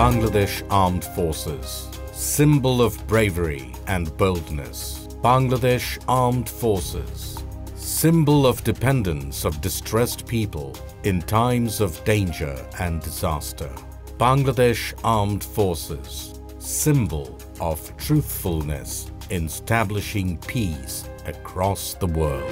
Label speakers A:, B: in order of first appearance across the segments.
A: Bangladesh Armed Forces, symbol of bravery and boldness. Bangladesh Armed Forces, symbol of dependence of distressed people in times of danger and disaster. Bangladesh Armed Forces, symbol of truthfulness in establishing peace across the world.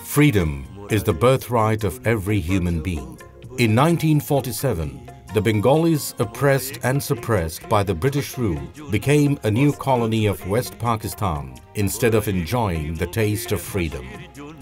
A: Freedom is the birthright of every human being. In 1947, the Bengalis, oppressed and suppressed by the British rule, became a new colony of West Pakistan instead of enjoying the taste of freedom.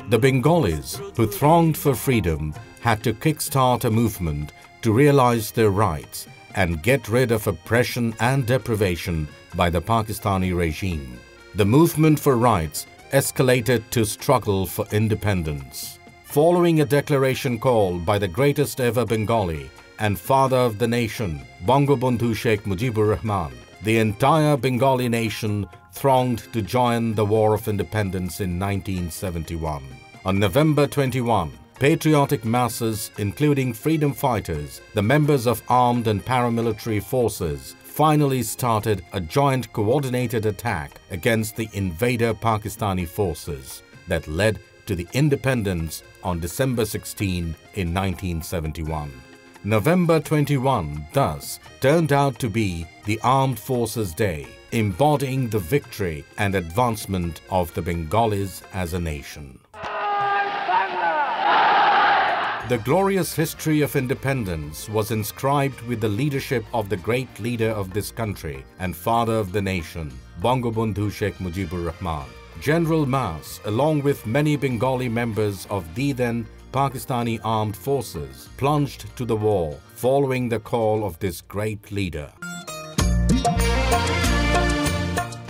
A: The Bengalis, who thronged for freedom, had to kickstart a movement to realize their rights and get rid of oppression and deprivation by the Pakistani regime. The movement for rights escalated to struggle for independence. Following a declaration called by the greatest ever Bengali and father of the nation, Bangabandhu Sheikh Mujibur Rahman, the entire Bengali nation thronged to join the War of Independence in 1971. On November 21, patriotic masses, including freedom fighters, the members of armed and paramilitary forces, finally started a joint coordinated attack against the invader Pakistani forces that led to the independence on December 16 in 1971. November 21 thus turned out to be the Armed Forces Day, embodying the victory and advancement of the Bengalis as a nation. The glorious history of independence was inscribed with the leadership of the great leader of this country and father of the nation, Bangabandhu Sheikh Mujibur Rahman. General Mas, along with many Bengali members of the then Pakistani Armed Forces, plunged to the war following the call of this great leader.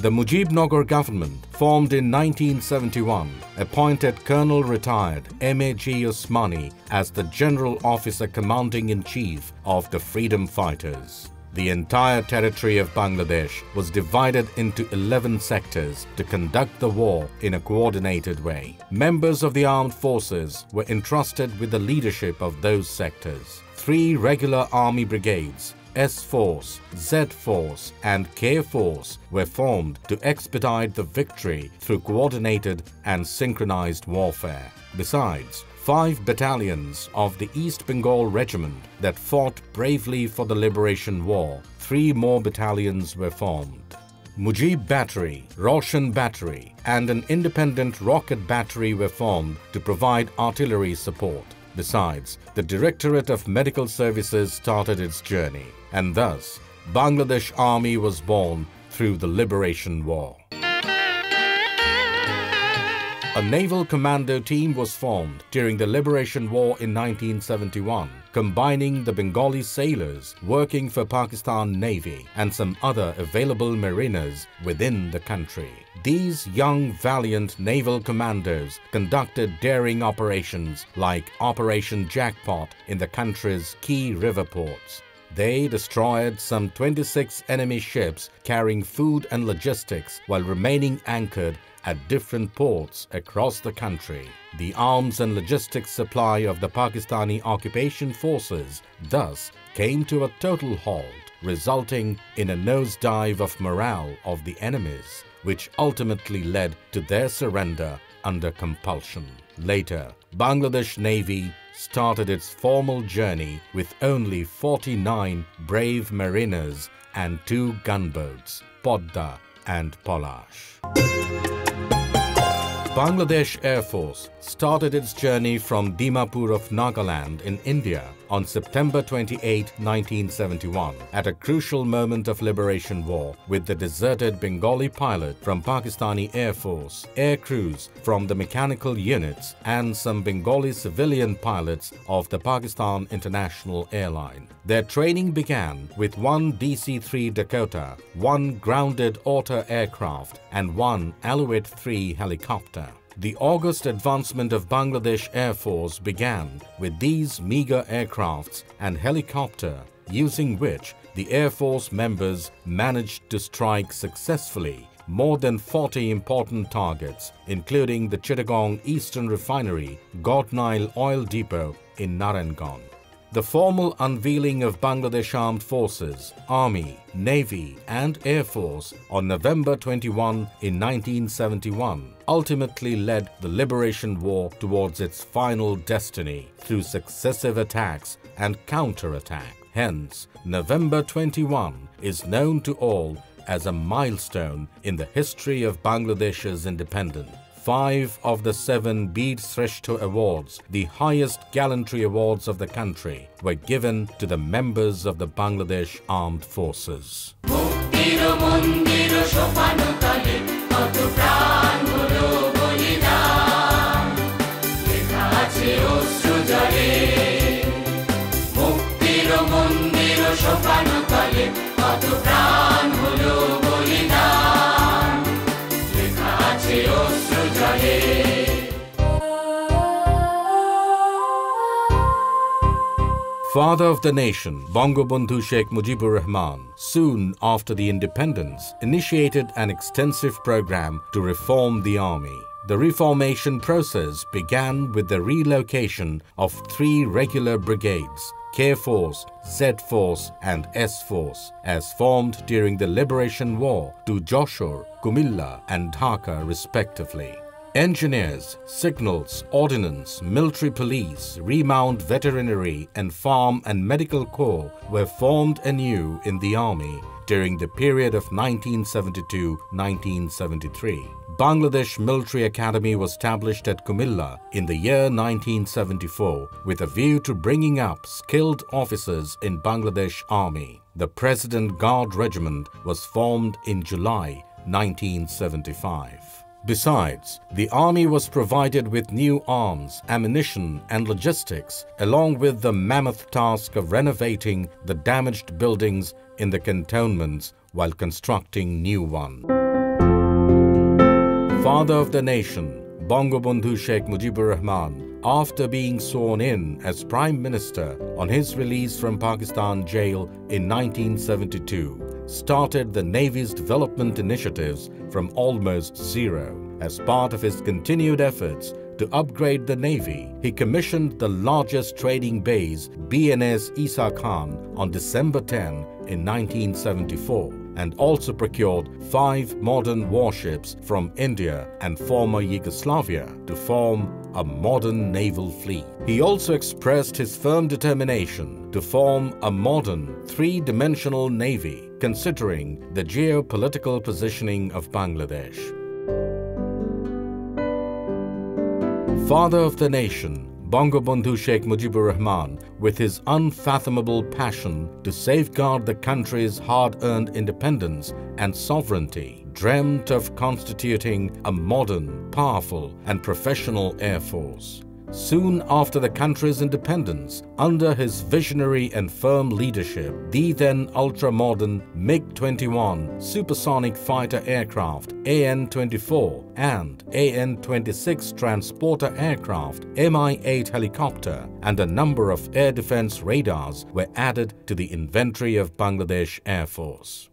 A: The Mujibnagar government, formed in 1971, appointed Colonel Retired M.A.G. Osmani as the General Officer Commanding-in-Chief of the Freedom Fighters. The entire territory of Bangladesh was divided into 11 sectors to conduct the war in a coordinated way. Members of the armed forces were entrusted with the leadership of those sectors. 3 regular army brigades, S-Force, Z-Force and K-Force were formed to expedite the victory through coordinated and synchronized warfare. Besides, 5 battalions of the East Bengal Regiment that fought bravely for the Liberation War, 3 more battalions were formed. Mujib Battery, Roshan Battery and an independent rocket battery were formed to provide artillery support. Besides, the Directorate of Medical Services started its journey, and thus Bangladesh Army was born through the Liberation War. A naval commando team was formed during the Liberation War in 1971, combining the Bengali sailors working for Pakistan Navy and some other available mariners within the country. These young, valiant naval commandos conducted daring operations like Operation Jackpot in the country's key river ports. They destroyed some 26 enemy ships carrying food and logistics while remaining anchored at different ports across the country. The arms and logistics supply of the Pakistani occupation forces thus came to a total halt, resulting in a nosedive of morale of the enemies, which ultimately led to their surrender under compulsion. Later, Bangladesh Navy started its formal journey with only 49 brave mariners and 2 gunboats, Podda and Polash. Bangladesh Air Force started its journey from Dimapur of Nagaland in India on September 28, 1971, at a crucial moment of Liberation War, with the deserted Bengali pilot from Pakistani Air Force, air crews from the mechanical units and some Bengali civilian pilots of the Pakistan International Airline. Their training began with 1 DC-3 Dakota, 1 grounded Otter aircraft and 1 Alouette 3 helicopter. The August advancement of Bangladesh Air Force began with these meager aircrafts and helicopter, using which the Air Force members managed to strike successfully more than 40 important targets, including the Chittagong Eastern Refinery, Godnile Oil Depot, in Narangon. The formal unveiling of Bangladesh Armed Forces, Army, Navy and Air Force on November 21 in 1971 ultimately led the Liberation War towards its final destiny through successive attacks and counter-attack. Hence, November 21 is known to all as a milestone in the history of Bangladesh's independence. 5 of the 7 Veer Shrestha Awards, the highest gallantry awards of the country, were given to the members of the Bangladesh Armed Forces. Father of the nation, Bangabandhu Sheikh Mujibur Rahman, soon after the independence, initiated an extensive program to reform the army. The reformation process began with the relocation of 3 regular brigades, K Force, Z Force and S Force, as formed during the Liberation War, to Joshore, Kumilla and Dhaka respectively. Engineers, signals, ordnance, military police, remount veterinary and farm and medical corps were formed anew in the army during the period of 1972-1973. Bangladesh Military Academy was established at Kumilla in the year 1974 with a view to bringing up skilled officers in Bangladesh Army. The President Guard Regiment was formed in July 1975. Besides, the army was provided with new arms, ammunition and logistics, along with the mammoth task of renovating the damaged buildings in the cantonments while constructing new ones. Father of the nation, Bangabandhu Sheikh Mujibur Rahman, after being sworn in as Prime Minister on his release from Pakistan jail in 1972, started the Navy's development initiatives from almost zero. As part of his continued efforts to upgrade the Navy, he commissioned the largest trading base, BNS Isa Khan, on December 10 in 1974, and also procured 5 modern warships from India and former Yugoslavia to form a modern naval fleet. He also expressed his firm determination to form a modern 3-dimensional navy, considering the geopolitical positioning of Bangladesh. Father of the nation, Bangabandhu Sheikh Mujibur Rahman, with his unfathomable passion to safeguard the country's hard-earned independence and sovereignty, dreamt of constituting a modern, powerful and professional air force. Soon after the country's independence, under his visionary and firm leadership, the then ultra-modern MiG-21 supersonic fighter aircraft, AN-24 and AN-26 transporter aircraft, Mi-8 helicopter and a number of air defense radars were added to the inventory of Bangladesh Air Force.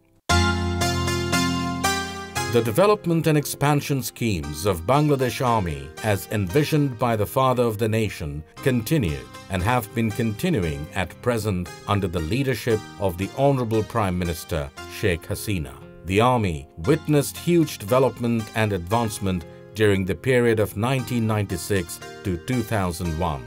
A: The development and expansion schemes of Bangladesh Army, as envisioned by the Father of the nation, continued and have been continuing at present under the leadership of the Honorable Prime Minister Sheikh Hasina. The Army witnessed huge development and advancement during the period of 1996 to 2001.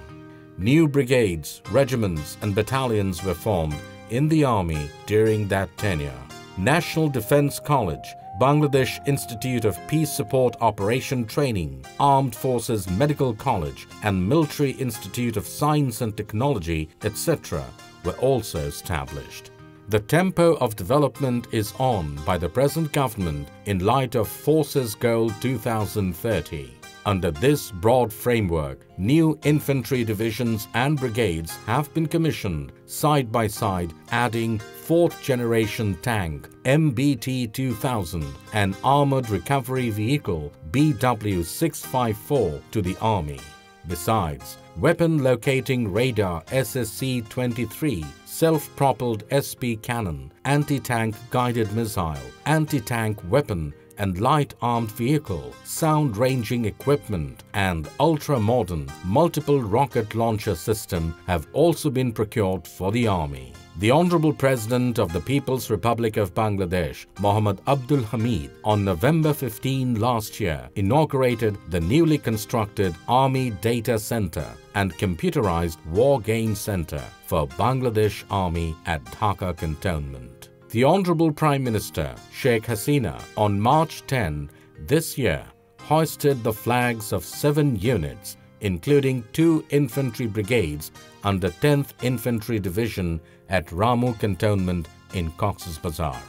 A: New brigades, regiments and battalions were formed in the Army during that tenure. National Defence College, Bangladesh Institute of Peace Support Operation Training, Armed Forces Medical College and Military Institute of Science and Technology, etc. were also established. The tempo of development is on by the present government in light of Forces Goal 2030. Under this broad framework, new infantry divisions and brigades have been commissioned side by side, adding 4th generation tank MBT-2000 and armored recovery vehicle BW-654 to the Army. Besides, weapon locating radar SSC-23, self-propelled SP cannon, anti-tank guided missile, anti-tank weapon and light armed vehicle, sound-ranging equipment, and ultra-modern multiple rocket launcher system have also been procured for the Army. The Honorable President of the People's Republic of Bangladesh, Mohammad Abdul Hamid, on November 15 last year, inaugurated the newly constructed Army Data Center and Computerized War Games Center for Bangladesh Army at Dhaka Cantonment. The Honorable Prime Minister, Sheikh Hasina, on March 10 this year, hoisted the flags of 7 units, including 2 infantry brigades under 10th Infantry Division at Ramu Cantonment in Cox's Bazar.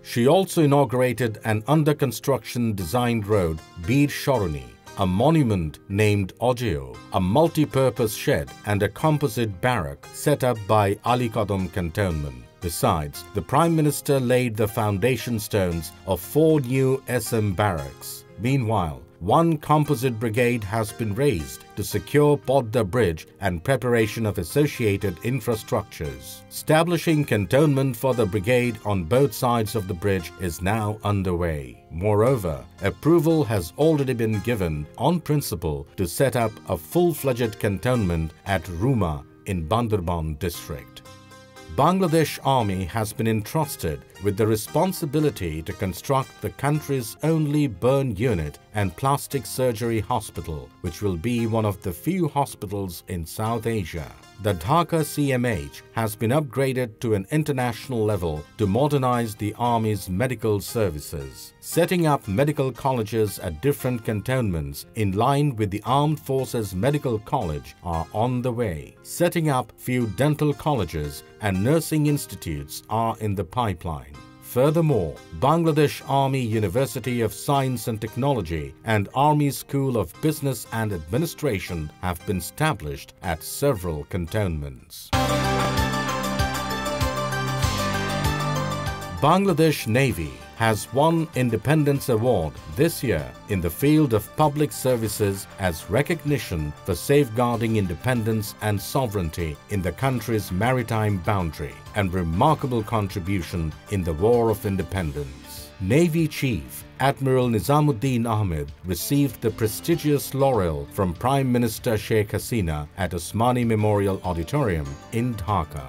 A: She also inaugurated an under-construction designed road, Bir Shoroni, a monument named Ojeo, a multi-purpose shed and a composite barrack set up by Ali Qadam Cantonment. Besides, the Prime Minister laid the foundation stones of 4 new SM barracks. Meanwhile, 1 composite brigade has been raised to secure Podda Bridge and preparation of associated infrastructures. Establishing cantonment for the brigade on both sides of the bridge is now underway. Moreover, approval has already been given on principle to set up a full-fledged cantonment at Ruma in Bandarban district. Bangladesh Army has been entrusted with the responsibility to construct the country's only burn unit and plastic surgery hospital, which will be one of the few hospitals in South Asia. The Dhaka CMH has been upgraded to an international level to modernize the Army's medical services. Setting up medical colleges at different cantonments in line with the Armed Forces Medical College are on the way. Setting up few dental colleges and nursing institutes are in the pipeline. Furthermore, Bangladesh Army University of Science and Technology and Army School of Business and Administration have been established at several cantonments. Bangladesh Navy has won Independence Award this year in the field of public services as recognition for safeguarding independence and sovereignty in the country's maritime boundary and remarkable contribution in the War of Independence. Navy Chief Admiral Nizamuddin Ahmed received the prestigious laurel from Prime Minister Sheikh Hasina at Osmani Memorial Auditorium in Dhaka.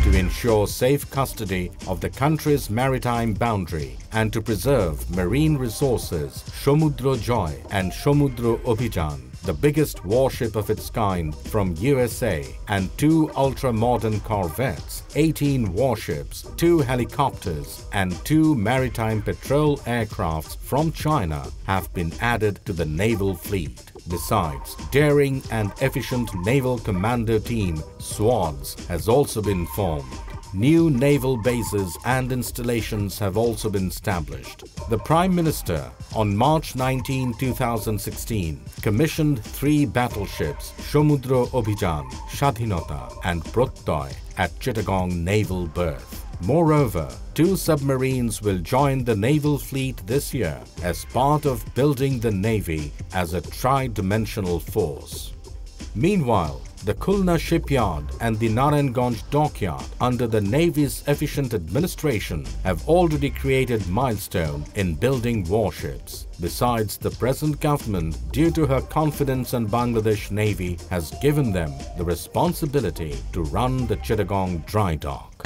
A: To ensure safe custody of the country's maritime boundary and to preserve marine resources, Samudra Joy and Samudra Abhijan, the biggest warship of its kind from USA, and 2 ultra-modern corvettes, 18 warships, 2 helicopters, and 2 maritime patrol aircrafts from China have been added to the naval fleet. Besides, daring and efficient naval commando team SWADS has also been formed. New naval bases and installations have also been established. The Prime Minister, on March 19, 2016, commissioned 3 battleships, Samudra Abhijan, Shadhinota and Prottoy at Chittagong Naval Berth. Moreover, 2 submarines will join the naval fleet this year as part of building the Navy as a tri-dimensional force. Meanwhile, the Khulna shipyard and the Narayanganj dockyard under the Navy's efficient administration have already created milestone in building warships. Besides, the present government, due to her confidence in Bangladesh Navy, has given them the responsibility to run the Chittagong dry dock.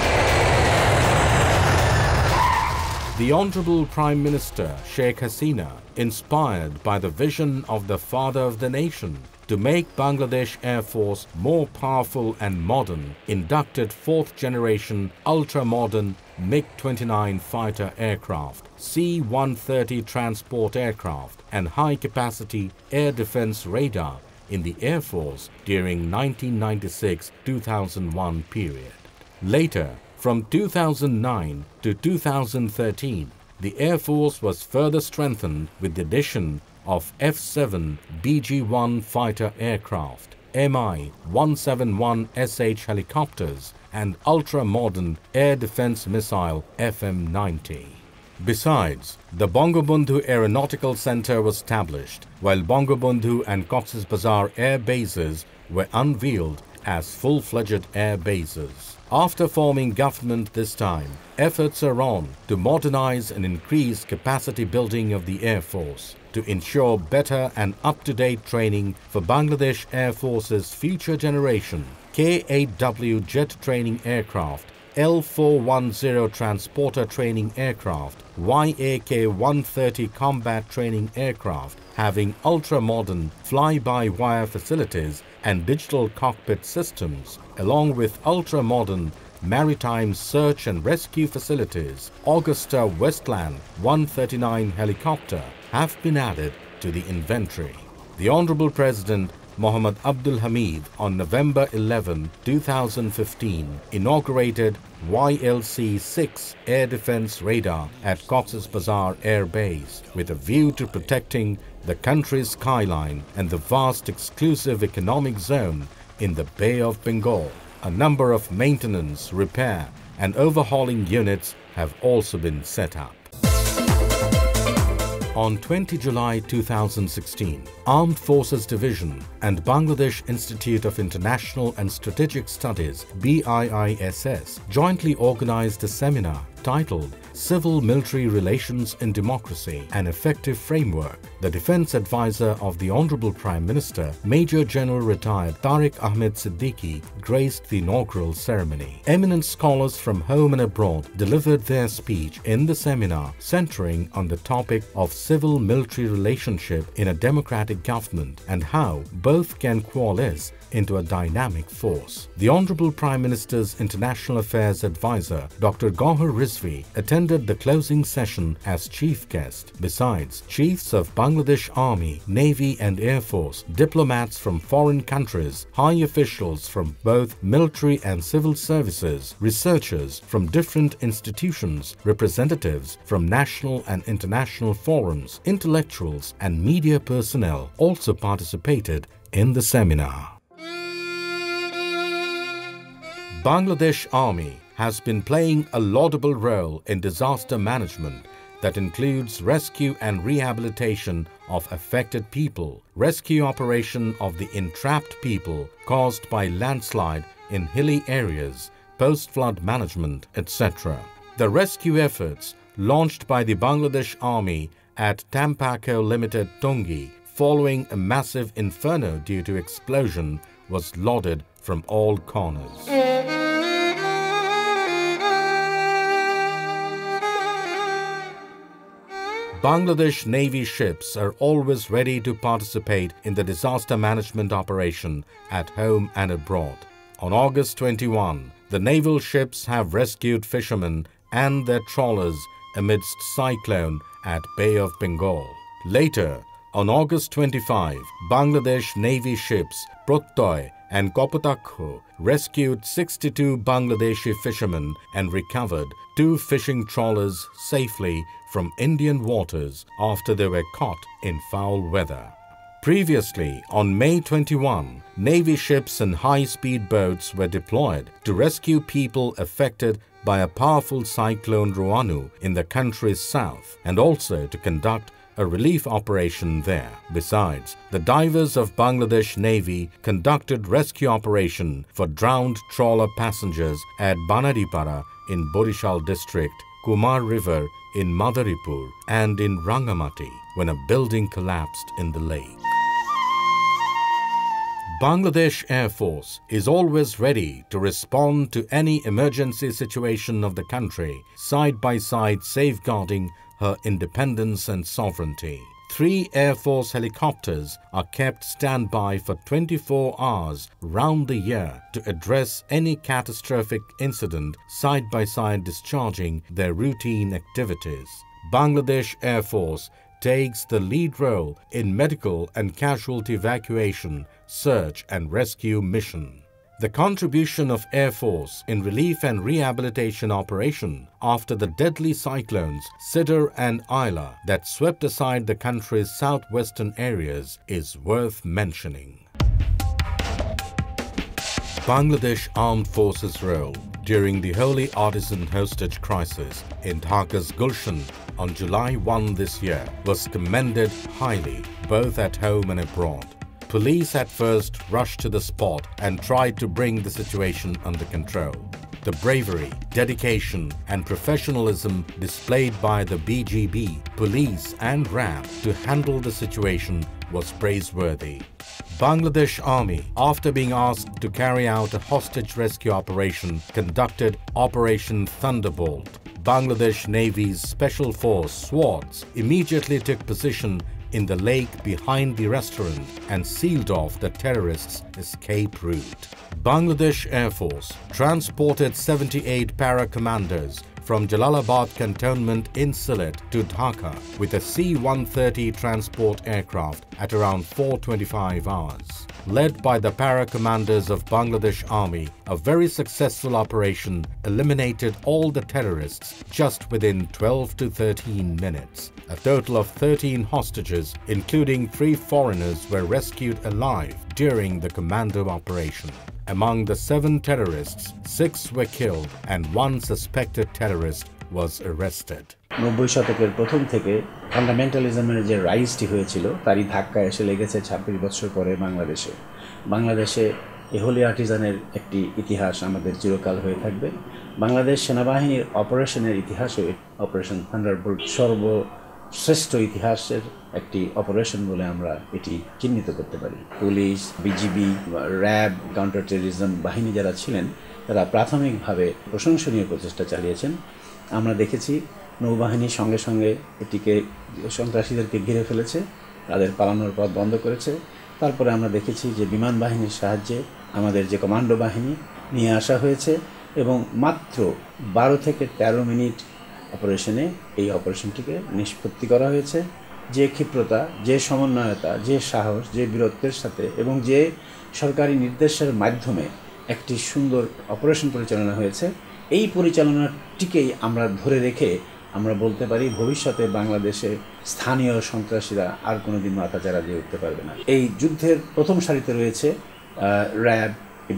A: The Honorable Prime Minister Sheikh Hasina, inspired by the vision of the father of the nation to make Bangladesh Air Force more powerful and modern, inducted 4th generation ultra-modern MiG-29 fighter aircraft, C-130 transport aircraft and high-capacity air defense radar in the Air Force during 1996-2001 period. Later, from 2009 to 2013, the Air Force was further strengthened with the addition of F-7 BG-1 fighter aircraft, Mi-171SH helicopters and ultra-modern air defense missile FM-90. Besides, the Bangabandhu Aeronautical Center was established, while Bangabandhu and Cox's Bazar air bases were unveiled as full-fledged air bases. After forming government this time, efforts are on to modernize and increase capacity building of the Air Force to ensure better and up-to-date training for Bangladesh Air Force's future generation K-8W jet training aircraft, L-410 transporter training aircraft, Yak-130 combat training aircraft having ultra-modern fly-by-wire facilities and digital cockpit systems, along with ultra-modern maritime search and rescue facilities. Augusta Westland 139 helicopter have been added to the inventory. The Honorable President Mohammad Abdul Hamid on November 11, 2015 inaugurated YLC-6 Air Defense Radar at Cox's Bazar Air Base with a view to protecting the country's skyline and the vast exclusive economic zone in the Bay of Bengal. A number of maintenance, repair and overhauling units have also been set up. On 20 July 2016, Armed Forces Division and Bangladesh Institute of International and Strategic Studies BIISS jointly organized a seminar titled Civil Military Relations in Democracy, an Effective Framework. The defense advisor of the Honorable Prime Minister, Major General Retired Tariq Ahmed Siddiqui, graced the inaugural ceremony. Eminent scholars from home and abroad delivered their speech in the seminar centering on the topic of civil-military relationship in a democratic government and how both can coalesce into a dynamic force. The Honorable Prime Minister's International Affairs Advisor, Dr. Gohar Rizvi, attended the closing session as chief guest. Besides, chiefs of Bangladesh Army, Navy and Air Force, diplomats from foreign countries, high officials from both military and civil services, researchers from different institutions, representatives from national and international forums, intellectuals and media personnel also participated in the seminar. Bangladesh Army has been playing a laudable role in disaster management that includes rescue and rehabilitation of affected people, rescue operation of the entrapped people caused by landslide in hilly areas, post-flood management, etc. The rescue efforts launched by the Bangladesh Army at Tampako Limited Tongi following a massive inferno due to explosion was lauded from all corners. Bangladesh Navy ships are always ready to participate in the disaster management operation at home and abroad. On August 21, the naval ships have rescued fishermen and their trawlers amidst cyclone at Bay of Bengal. Later, on August 25, Bangladesh Navy ships Protoy and Kapotakho rescued 62 Bangladeshi fishermen and recovered 2 fishing trawlers safely from Indian waters after they were caught in foul weather. Previously, on May 21, Navy ships and high-speed boats were deployed to rescue people affected by a powerful cyclone Roanu in the country's south and also to conduct a relief operation there. Besides, the divers of Bangladesh Navy conducted rescue operation for drowned trawler passengers at Banadipara in Borishal district, Kumar River in Madaripur and in Rangamati when a building collapsed in the lake. Bangladesh Air Force is always ready to respond to any emergency situation of the country, side by side safeguarding her independence and sovereignty. 3 Air Force helicopters are kept standby for 24 hours round the year to address any catastrophic incident, side by side discharging their routine activities. Bangladesh Air Force takes the lead role in medical and casualty evacuation, search and rescue mission. The contribution of Air Force in relief and rehabilitation operation after the deadly cyclones Sidr and Ayla that swept aside the country's southwestern areas is worth mentioning. Bangladesh Armed Forces role during the Holy Artisan Hostage crisis in Dhaka's Gulshan on July 1 this year was commended highly both at home and abroad. Police at first rushed to the spot and tried to bring the situation under control. The bravery, dedication and professionalism displayed by the BGB, police and RAB to handle the situation was praiseworthy. Bangladesh Army, after being asked to carry out a hostage rescue operation, conducted Operation Thunderbolt. Bangladesh Navy's Special Force SWATs immediately took position in the lake behind the restaurant and sealed off the terrorists' escape route. Bangladesh Air Force transported 78 para-commanders from Jalalabad cantonment in Sylhet to Dhaka with a C-130 transport aircraft at around 4:25 hours. Led by the para-commanders of Bangladesh Army, a very successful operation eliminated all the terrorists just within 12 to 13 minutes. A total of 13 hostages, including 3 foreigners, were rescued alive during the commando operation. Among the 7 terrorists, 6 were killed and 1 suspected terrorist was arrested.
B: 90 শতকের প্রথম থেকে ফান্ডামেন্টালিজমের যে রাইজটি হয়েছিল তারই ধাক্কা এসে লেগেছে 26 বছর পরে বাংলাদেশে এহলি আর্টিজানের একটি ইতিহাস আমাদের চিরকাল হয়ে থাকবে। বাংলাদেশ সেনাবাহিনীর অপারেশনের ইতিহাসে অপারেশন থান্ডারবোল্ট সর্বশ্রেষ্ঠ ইতিহাসের একটি অপারেশন বলে আমরা এটি চিহ্নিত করতে পারি। Police, BGB, RAB, counter terrorism বাহিনী যারা ছিলেন তারা প্রাথমিকভাবে প্রশংসনীয় প্রচেষ্টা চালিয়েছেন। আমরা দেখেছি নৌবাহিনী সঙ্গে সঙ্গে এটিকে সন্ত্রাসীদেরকে ঘিরে ফেলেছে, তাদের পালানোর পথ বন্ধ করেছে। তারপরে আমরা দেখেছি যে বিমান বাহিনীর সাহায্যে আমাদের যে কমান্ডো বাহিনী নিয়ে আসা হয়েছে এবং মাত্র 12 থেকে 13 মিনিট অপারেশনে এই অপারেশনটিকে নিষ্পত্তি করা হয়েছে। যে ক্ষিপ্রতা, যে সমন্বয়তা, যে সাহস, যে বীরত্বের সাথে এবং যে সরকারি নির্দেশের মাধ্যমে একটি সুন্দর অপারেশন পরিচালনা হয়েছে, এই পরিচালনাটিকেই আমরা ধরে রেখে আমরা বলতে পারি ভবিষ্যতে বাংলাদেশে স্থানীয় সন্ত্রাসীরা আর কোনোদিন মাথাচাড়া দিয়ে উঠতে পারবে না। এই যুদ্ধের প্রথম সারিতে রয়েছে র্যাব,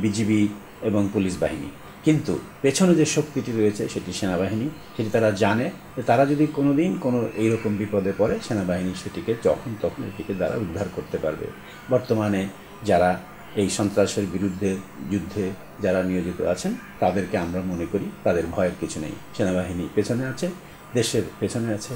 B: বিজিবি এবং পুলিশ বাহিনী, কিন্তু পেছনে যে শক্তিটি রয়েছে সেটি সেনাবাহিনী। সেটি তারা জানে যে তারা যদি কোনোদিন কোনো এইরকম বিপদে পড়ে সেনাবাহিনী সেটিকে যখন তখন এটিকে দ্বারা উদ্ধার করতে পারবে। বর্তমানে যারা এই সন্ত্রাসের বিরুদ্ধে যুদ্ধে যারা নিয়োজিত আছেন তাদেরকে আমরা মনে করি তাদের ভয়ের কিছু নেই। সেনাবাহিনী পেছনে আছে, দেশের পেছনে আছে।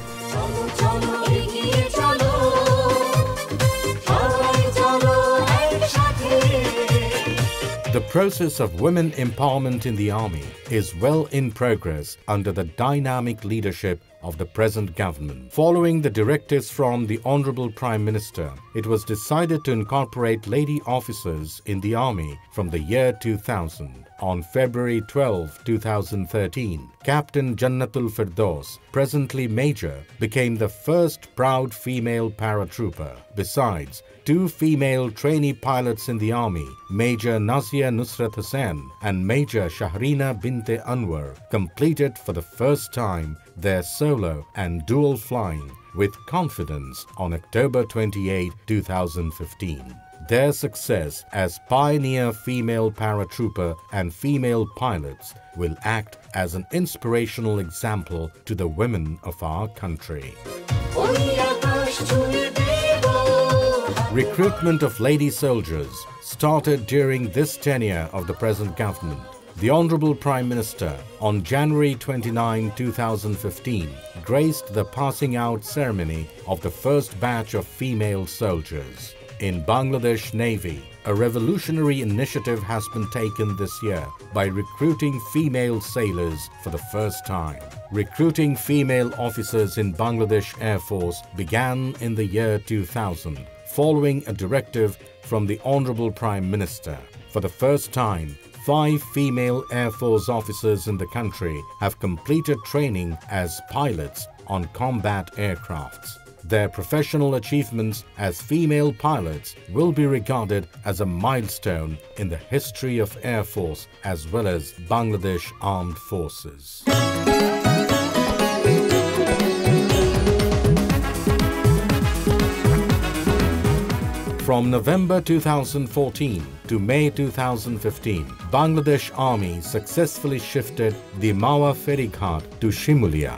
A: The process of women empowerment in the army is well in progress under the dynamic leadership of the present government. Following the directives from the Honorable Prime Minister, it was decided to incorporate lady officers in the army from the year 2000. On February 12, 2013, Captain Jannatul Firdaus, presently Major, became the first proud female paratrooper. Besides, 2 female trainee pilots in the army, Major Nazia Nusrat Hussain and Major Shahrina Binte Anwar, completed for the first time their solo and dual flying with confidence on October 28, 2015. Their success as pioneer female paratrooper and female pilots will act as an inspirational example to the women of our country. Recruitment of lady soldiers started during this tenure of the present government. The Honorable Prime Minister, on January 29, 2015, graced the passing out ceremony of the first batch of female soldiers. In Bangladesh Navy, a revolutionary initiative has been taken this year by recruiting female sailors for the first time. Recruiting female officers in Bangladesh Air Force began in the year 2000, following a directive from the Honorable Prime Minister. For the first time, 5 female Air Force officers in the country have completed training as pilots on combat aircrafts. Their professional achievements as female pilots will be regarded as a milestone in the history of Air Force as well as Bangladesh Armed Forces. From November 2014 to May 2015, Bangladesh Army successfully shifted the Mawa Ferry Ghat to Shimulia.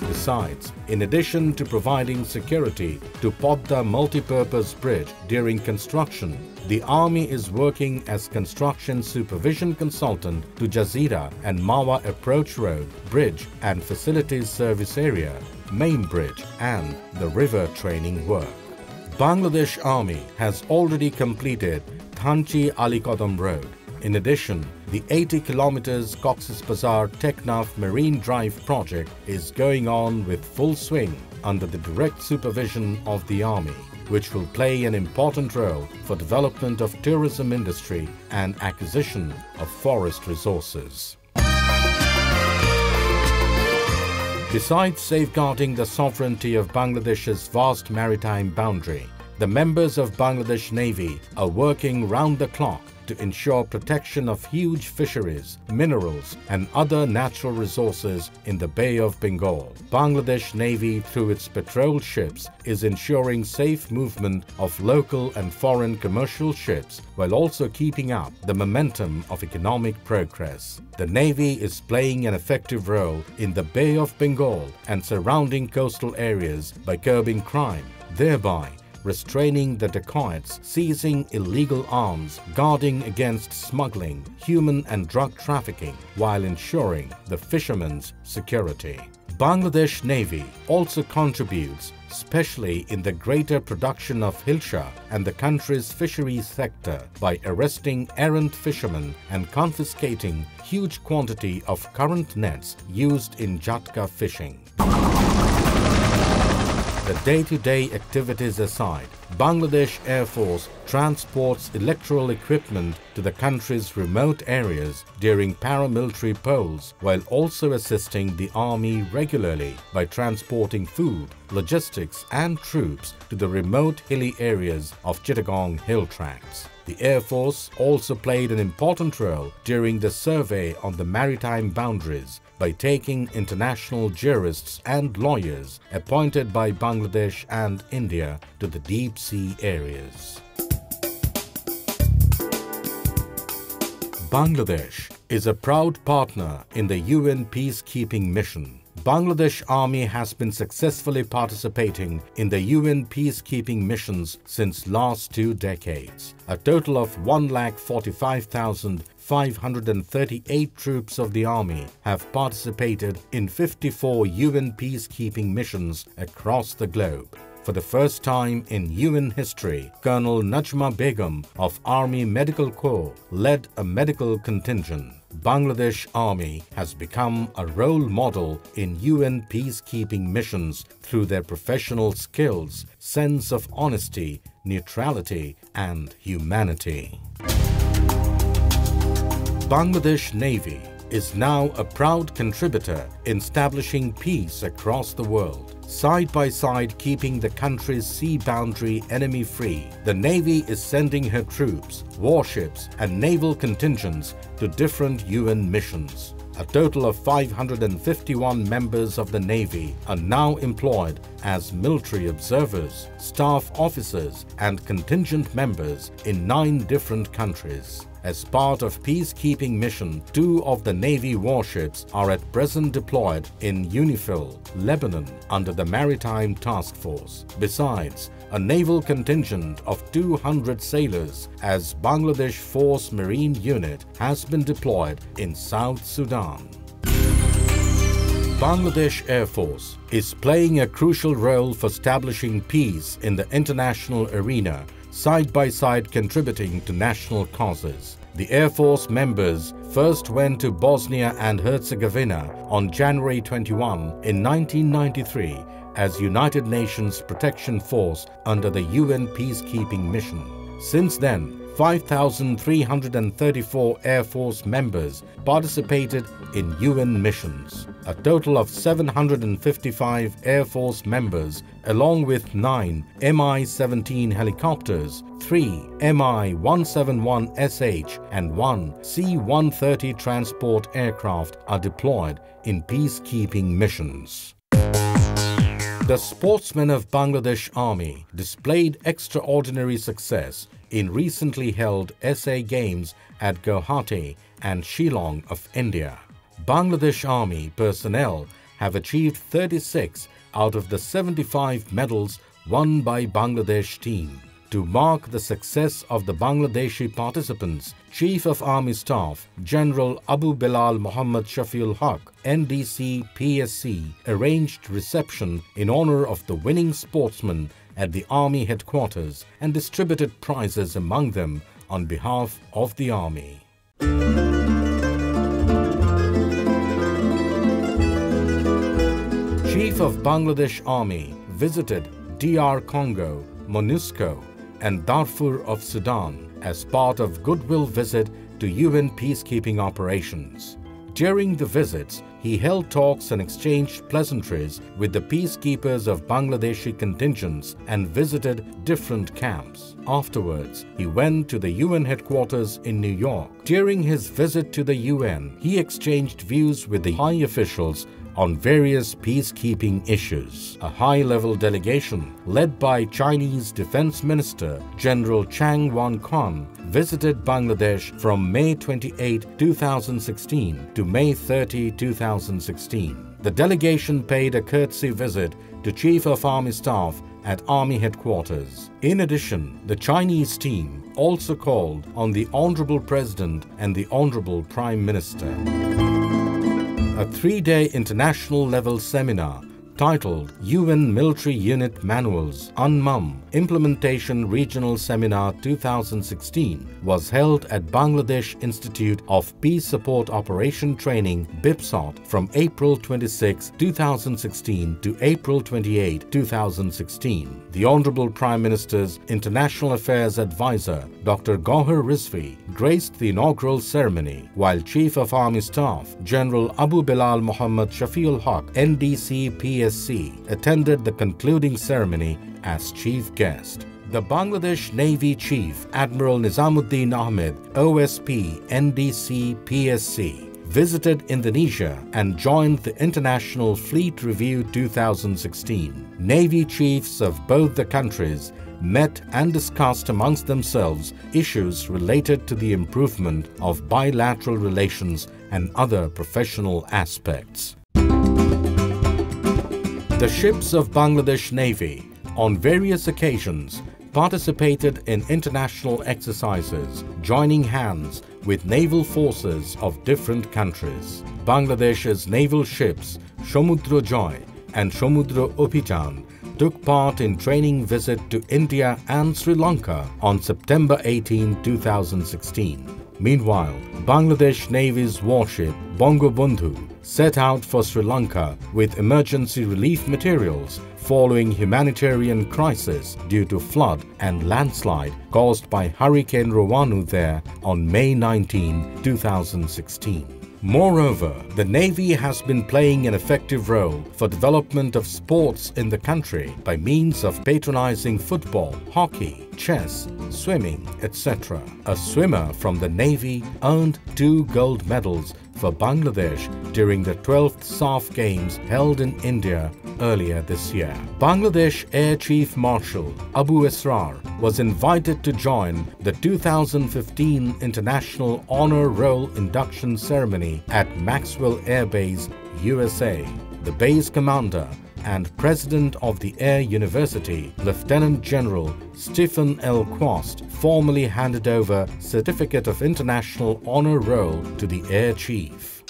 A: The Besides, in addition to providing security to Podda multipurpose bridge during construction, the Army is working as construction supervision consultant to Jazeera and Mawa Approach Road, Bridge and Facilities Service Area, Main Bridge and the river training work. Bangladesh Army has already completed Thanchi Alikodam Road. In addition, the 80 km Cox's Bazar Teknaf Marine Drive project is going on with full swing under the direct supervision of the Army, which will play an important role for development of tourism industry and acquisition of forest resources. Besides safeguarding the sovereignty of Bangladesh's vast maritime boundary, the members of Bangladesh Navy are working round the clock to ensure protection of huge fisheries, minerals and other natural resources in the Bay of Bengal. Bangladesh Navy, through its patrol ships, is ensuring safe movement of local and foreign commercial ships while also keeping up the momentum of economic progress. The Navy is playing an effective role in the Bay of Bengal and surrounding coastal areas by curbing crime, thereby restraining the dacoits, seizing illegal arms, guarding against smuggling, human and drug trafficking, while ensuring the fishermen's security. Bangladesh Navy also contributes, especially in the greater production of hilsa and the country's fisheries sector, by arresting errant fishermen and confiscating huge quantity of current nets used in jatka fishing. The day-to-day activities aside, Bangladesh Air Force transports electoral equipment to the country's remote areas during paramilitary polls while also assisting the Army regularly by transporting food, logistics and troops to the remote hilly areas of Chittagong Hill Tracts. The Air Force also played an important role during the survey on the maritime boundaries by taking international jurists and lawyers appointed by Bangladesh and India to the deep sea areas. Bangladesh is a proud partner in the UN peacekeeping mission. Bangladesh Army has been successfully participating in the UN peacekeeping missions since last 2 decades. A total of 1,45,538 troops of the Army have participated in 54 UN peacekeeping missions across the globe. For the first time in UN history, Colonel Najma Begum of Army Medical Corps led a medical contingent. Bangladesh Army has become a role model in UN peacekeeping missions through their professional skills, sense of honesty, neutrality, and humanity. Bangladesh Navy is now a proud contributor in establishing peace across the world. Side by side keeping the country's sea boundary enemy-free, the Navy is sending her troops, warships and naval contingents to different UN missions. A total of 551 members of the Navy are now employed as military observers, staff officers and contingent members in 9 different countries. As part of peacekeeping mission, 2 of the Navy warships are at present deployed in UNIFIL, Lebanon, under the Maritime Task Force. Besides, a naval contingent of 200 sailors as Bangladesh Force Marine Unit has been deployed in South Sudan. Bangladesh Air Force is playing a crucial role for establishing peace in the international arena, side by side contributing to national causes. The Air Force members first went to Bosnia and Herzegovina on January 21 in 1993 as United Nations Protection Force under the UN peacekeeping mission. Since then, 5,334 Air Force members participated in UN missions. A total of 755 Air Force members, along with 9 Mi-17 helicopters, 3 Mi-171SH and 1 C-130 transport aircraft are deployed in peacekeeping missions. The sportsmen of Bangladesh Army displayed extraordinary success in recently held SA Games at Guwahati and Shillong of India. Bangladesh Army personnel have achieved 36 out of the 75 medals won by Bangladesh team. To mark the success of the Bangladeshi participants, Chief of Army Staff General Abu Bilal Muhammad Shafiul Haq, NDC PSC, arranged reception in honor of the winning sportsmen at the Army headquarters and distributed prizes among them on behalf of the Army. Chief of Bangladesh Army visited DR Congo, MONUSCO, and Darfur of Sudan as part of goodwill visit to UN peacekeeping operations. During the visits, he held talks and exchanged pleasantries with the peacekeepers of Bangladeshi contingents and visited different camps. Afterwards, he went to the UN headquarters in New York. During his visit to the UN, he exchanged views with the high officials on various peacekeeping issues. A high-level delegation led by Chinese Defense Minister General Chang Wan-Kwan visited Bangladesh from May 28, 2016 to May 30, 2016. The delegation paid a courtesy visit to Chief of Army Staff at Army headquarters. In addition, the Chinese team also called on the Honorable President and the Honorable Prime Minister. A 3-day international-level seminar titled UN Military Unit Manuals UNMUM Implementation Regional Seminar 2016 was held at Bangladesh Institute of Peace Support Operation Training BIPSOT from April 26, 2016 to April 28, 2016. The Honorable Prime Minister's International Affairs Advisor Dr. Gohar Rizvi graced the inaugural ceremony, while Chief of Army Staff General Abu Bilal Muhammad Shafiul Haq, NDC PSC, attended the concluding ceremony as chief guest. The Bangladesh Navy Chief Admiral Nizamuddin Ahmed, OSP NDC PSC, visited Indonesia and joined the International Fleet Review 2016. Navy chiefs of both the countries met and discussed amongst themselves issues related to the improvement of bilateral relations and other professional aspects. The ships of Bangladesh Navy on various occasions participated in international exercises, joining hands with naval forces of different countries. Bangladesh's naval ships Samudra Joy and Samudra Abhijan took part in training visit to India and Sri Lanka on September 18, 2016. Meanwhile, Bangladesh Navy's warship Bangabandhu set out for Sri Lanka with emergency relief materials following humanitarian crisis due to flood and landslide caused by Hurricane Rohanu there on May 19, 2016. Moreover, the Navy has been playing an effective role for development of sports in the country by means of patronizing football, hockey, chess, swimming, etc. A swimmer from the Navy earned 2 gold medals for Bangladesh during the 12th SAF Games held in India earlier this year. Bangladesh Air Chief Marshal Abu Esrar was invited to join the 2015 International Honor Roll induction ceremony at Maxwell Air Base, USA. The base commander and President of the Air University, Lieutenant General Stephen L. Quast, formally handed over Certificate of International Honor Roll to the Air Chief.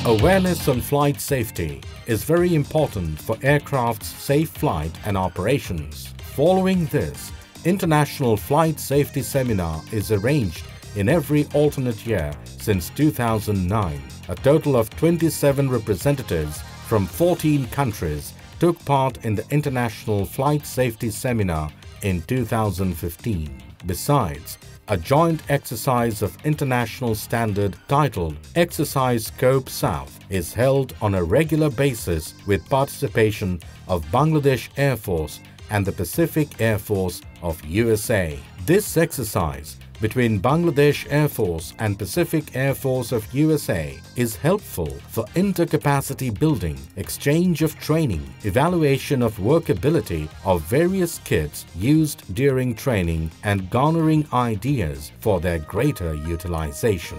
A: Awareness on flight safety is very important for aircraft's safe flight and operations. Following this, International Flight Safety Seminar is arranged in every alternate year since 2009. A total of 27 representatives from 14 countries took part in the International Flight Safety Seminar in 2015. Besides, a joint exercise of international standard titled Exercise Scope South is held on a regular basis with participation of Bangladesh Air Force and the Pacific Air Force of USA. This exercise between Bangladesh Air Force and Pacific Air Force of USA is helpful for intercapacity building, exchange of training, evaluation of workability of various kits used during training, and garnering ideas for their greater utilization.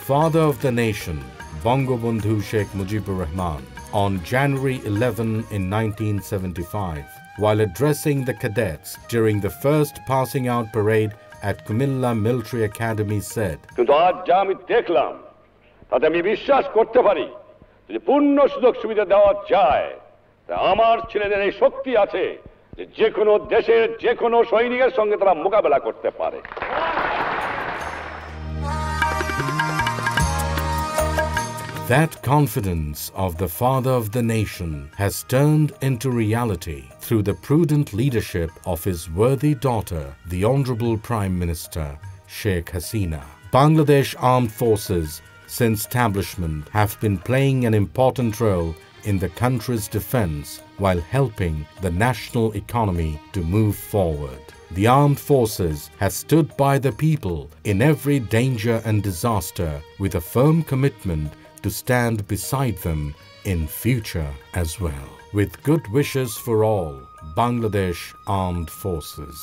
A: father of the nation, Bangabandhu Sheikh Mujibur Rahman, on January 11 in 1975, while addressing the cadets during the first passing out parade at Kumilla Military Academy said,
C: কিন্তু আজ যা আমি দেখলাম তাতে আমি বিশ্বাস করতে পারি যে পূর্ণ সুযোগ সুবিধা দেওয়া যায় তা আমার ছেলেদের এই শক্তি আছে যে যে কোনো দেশের যে কোনো সৈনিকের সঙ্গে তারা মোকাবেলা করতে পারে।
A: That confidence of the father of the nation has turned into reality through the prudent leadership of his worthy daughter, the Honorable Prime Minister, Sheikh Hasina. Bangladesh Armed Forces, since establishment, have been playing an important role in the country's defense while helping the national economy to move forward. The armed forces has stood by the people in every danger and disaster with a firm commitment to stand beside them in future as well. With good wishes for all Bangladesh Armed Forces.